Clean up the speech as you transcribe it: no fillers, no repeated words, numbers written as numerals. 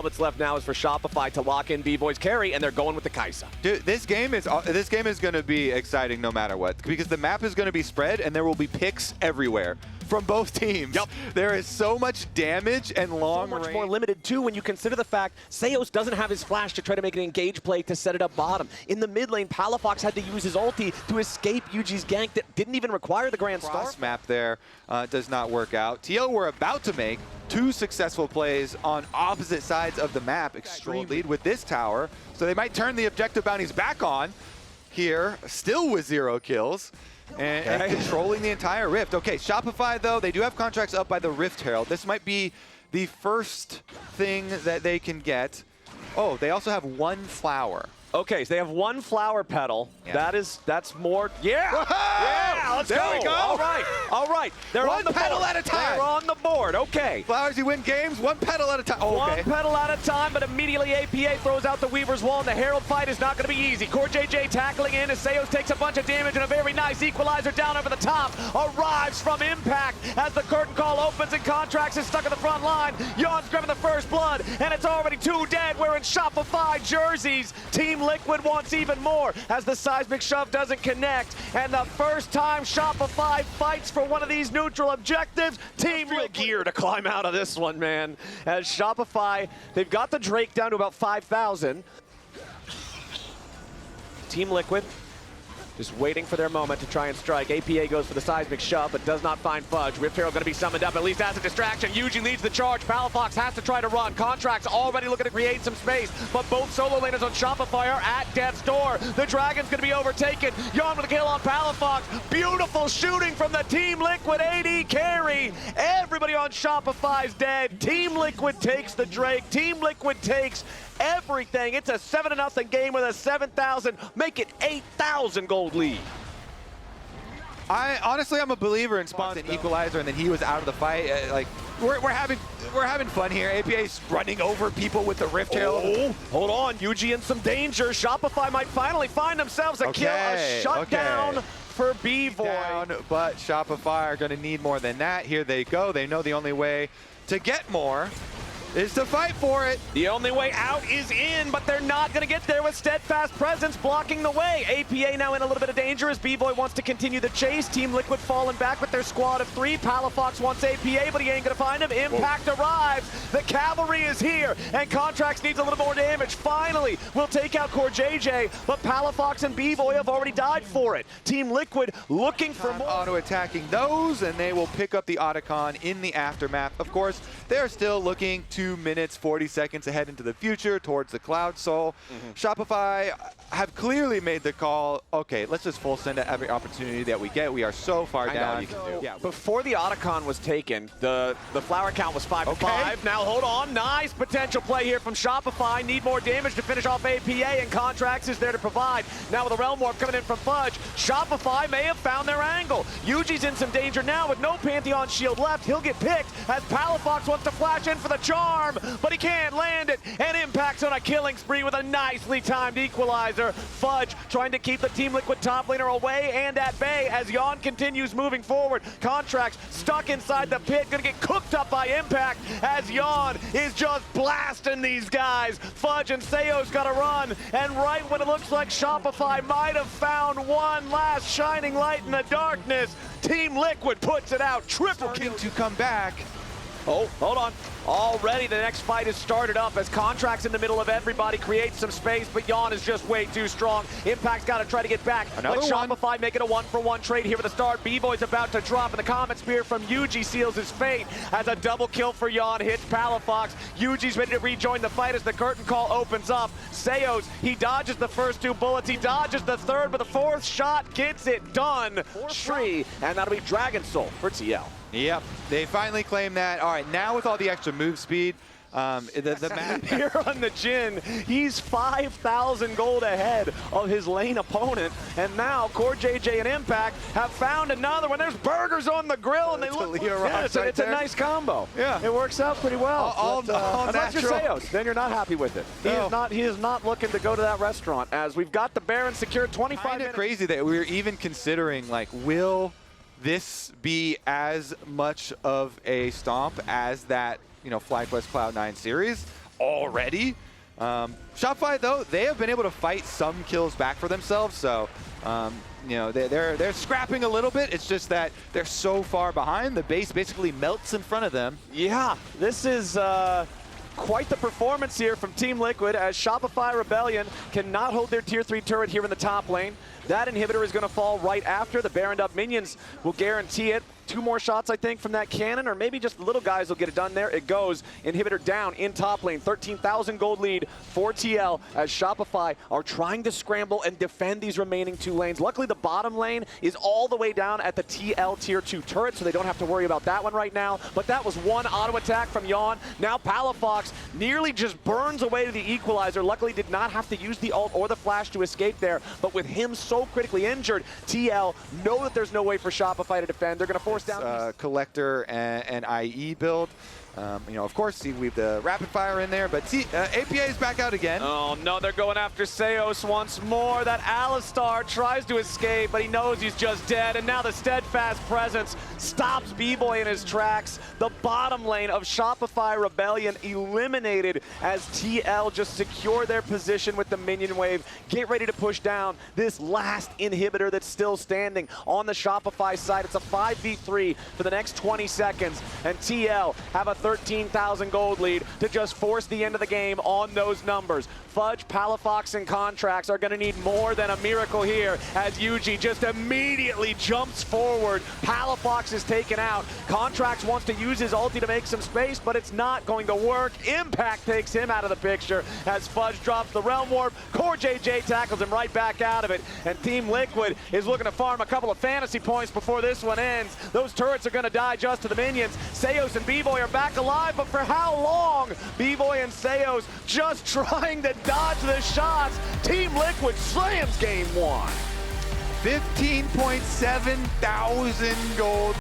What's left now is for Shopify to lock in B-Boy's carry, and they're going with the Kai'Sa. Dude, this game is going to be exciting no matter what, because the map is going to be spread and there will be picks everywhere from both teams. Yep. There is so much damage and long range. So much more limited too when you consider the fact Seos doesn't have his flash to try to make an engage play to set it up bottom. In the mid lane, Palafox had to use his ulti to escape Yuji's gank that didn't even require the Grand Star. Cross map there does not work out. TL were about to make 2 successful plays on opposite sides of the map. Extreme lead with this tower, so they might turn the objective bounties back on here, still with 0 kills. And controlling the entire Rift. Okay, Shopify, though, they do have contracts up by the Rift Herald. This might be the first thing that they can get. Oh, they also have 1 flower. Okay, so they have 1 flower petal. Yeah. That's more. Yeah! Whoa! Yeah, let's There go. we go. All right. They're 1 on the petal board. at a time. They're on the board, okay. Flowers, you win games, 1 petal at a time. Oh, okay. 1 petal at a time, but immediately APA throws out the Weaver's Wall, and the Herald fight is not going to be easy. CoreJJ tackling in as Seos takes a bunch of damage, and a very nice equalizer down over the top arrives from Impact as the curtain call opens and Contracts is stuck in the front line. Yon's grabbing the first blood, and it's already 2 dead. We're in Shopify jerseys. Team Liquid wants even more as the seismic shove doesn't connect, and the first time Shopify fights for one of these neutral objectives, Team Liquid gear to climb out of this one, man. As Shopify, they've got the Drake down to about 5,000. Team Liquid just waiting for their moment to try and strike. APA goes for the seismic shove, but does not find Fudge. Rift Herald going to be summoned up, at least as a distraction. Yuji leads the charge. Palafox has to try to run. Contracts already looking to create some space, but both solo laners on Shopify are at death's door. The Dragon's going to be overtaken. Yon with a kill on Palafox. Beautiful shooting from the Team Liquid AD carry. Everybody on Shopify's dead. Team Liquid takes the Drake. Team Liquid takes everything. It's a 7-0 game with a 7,000, make it 8,000 gold lead. Honestly, I'm a believer in Spawn's an equalizer, and then he was out of the fight. Like we're having fun here. APA's running over people with the Rift Herald. Oh, hold on, Yuji in some danger. Shopify might finally find themselves a kill, a shutdown for B-Boy. But Shopify are going to need more than that. Here they go. They know the only way to get more is to fight for it. The only way out is in, but they're not going to get there with Steadfast Presence blocking the way. APA now in a little bit of danger as B-Boy wants to continue the chase. Team Liquid falling back with their squad of 3. Palafox wants APA, but he ain't going to find him. Impact arrives. The cavalry is here, and Contracts needs a little more damage. Finally, we'll take out CoreJJ, but Palafox and B-Boy have already died for it. Team Liquid looking for more. Auto-attacking those, and they will pick up the Otacon in the aftermath. Of course, they're still looking 2 minutes, 40 seconds ahead into the future towards the Cloud Soul. Shopify have clearly made the call, okay, let's just full send at every opportunity that we get. We are so far down. Yeah, before the Otacon was taken, the flower count was 5-5. Now hold on, nice potential play here from Shopify. Need more damage to finish off APA, and Contracts is there to provide. Now with a Realm Warp coming in from Fudge, Shopify may have found their angle. Yuji's in some danger now with no Pantheon shield left. He'll get picked as Palafox wants to flash in for the charm, but he can't land it, and Impact's on a killing spree with a nicely timed equalizer. Fudge trying to keep the Team Liquid top laner away and at bay as Yon continues moving forward. Contracts stuck inside the pit, gonna get cooked up by Impact as Yon is just blasting these guys. Fudge and Seos gotta run, and right when it looks like Shopify might have found one last shining light in the darkness, Team Liquid puts it out. Triple kill to come back. Oh, hold on. Already the next fight is started up as Contracts in the middle of everybody creates some space, but Yon is just way too strong. Impact's got to try to get back. Another Shopify make it a 1-for-1 trade here with the start. B-Boy's about to drop, and the Comet Spear from Yuji seals his fate as a double kill for Yon hits Palafox. Yuji's ready to rejoin the fight as the curtain call opens up. Seos, he dodges the first 2 bullets. He dodges the third, but the 4th shot gets it done. Tree, and that'll be Dragon Soul for TL. Yep, they finally claim that. All right, now with all the extra move speed, the map here on the Jhin, he's 5,000 gold ahead of his lane opponent, and now CoreJJ and Impact have found another one. There's burgers on the grill, and they look. It's a nice combo. Yeah, it works out pretty well. All unless you're natural. Seos, then you're not happy with it. He is not looking to go to that restaurant as we've got the Baron secured 25 minutes. Crazy that we're even considering, like, will this be as much of a stomp as that, FlyQuest Cloud9 series? already. Shopify, though, they have been able to fight some kills back for themselves, so you know, they're scrapping a little bit. It's just that they're so far behind. The base basically melts in front of them. Yeah, this is quite the performance here from Team Liquid as Shopify Rebellion cannot hold their tier 3 turret here in the top lane. That inhibitor is going to fall right after. The Baroned up minions will guarantee it. 2 more shots, I think, from that cannon, or maybe just the little guys will get it done there. It goes. Inhibitor down in top lane. 13,000 gold lead for TL as Shopify are trying to scramble and defend these remaining 2 lanes. Luckily, the bottom lane is all the way down at the TL tier 2 turret, so they don't have to worry about that one right now. But that was one auto attack from Yawn. Now Palafox nearly just burns away to the equalizer. Luckily, did not have to use the ult or the flash to escape there. But with him so critically injured, TL know that there's no way for Shopify to defend. They're going to force down Collector and IE build. You know, of course, we have the rapid fire in there, but APA is back out again. Oh no, they're going after Seos once more. That Alistar tries to escape, but he knows he's just dead, and now the steadfast presence stops B-Boy in his tracks. The bottom lane of Shopify Rebellion eliminated as TL just secure their position with the minion wave. Get ready to push down this last inhibitor that's still standing on the Shopify side. It's a 5v3 for the next 20 seconds, and TL have a 13,000 gold lead to just force the end of the game on those numbers. Fudge, Palafox, and Contracts are going to need more than a miracle here as Yuji just immediately jumps forward. Palafox is taken out. Contracts wants to use his ulti to make some space, but it's not going to work. Impact takes him out of the picture as Fudge drops the Realm Warp. Core JJ tackles him right back out of it, and Team Liquid is looking to farm a couple of fantasy points before this one ends. Those turrets are going to die just to the minions. Seos and B-Boy are back alive, but for how long? B-Boy and Seos just trying to dodge the shots. Team Liquid slams game 1. 15.7 thousand gold.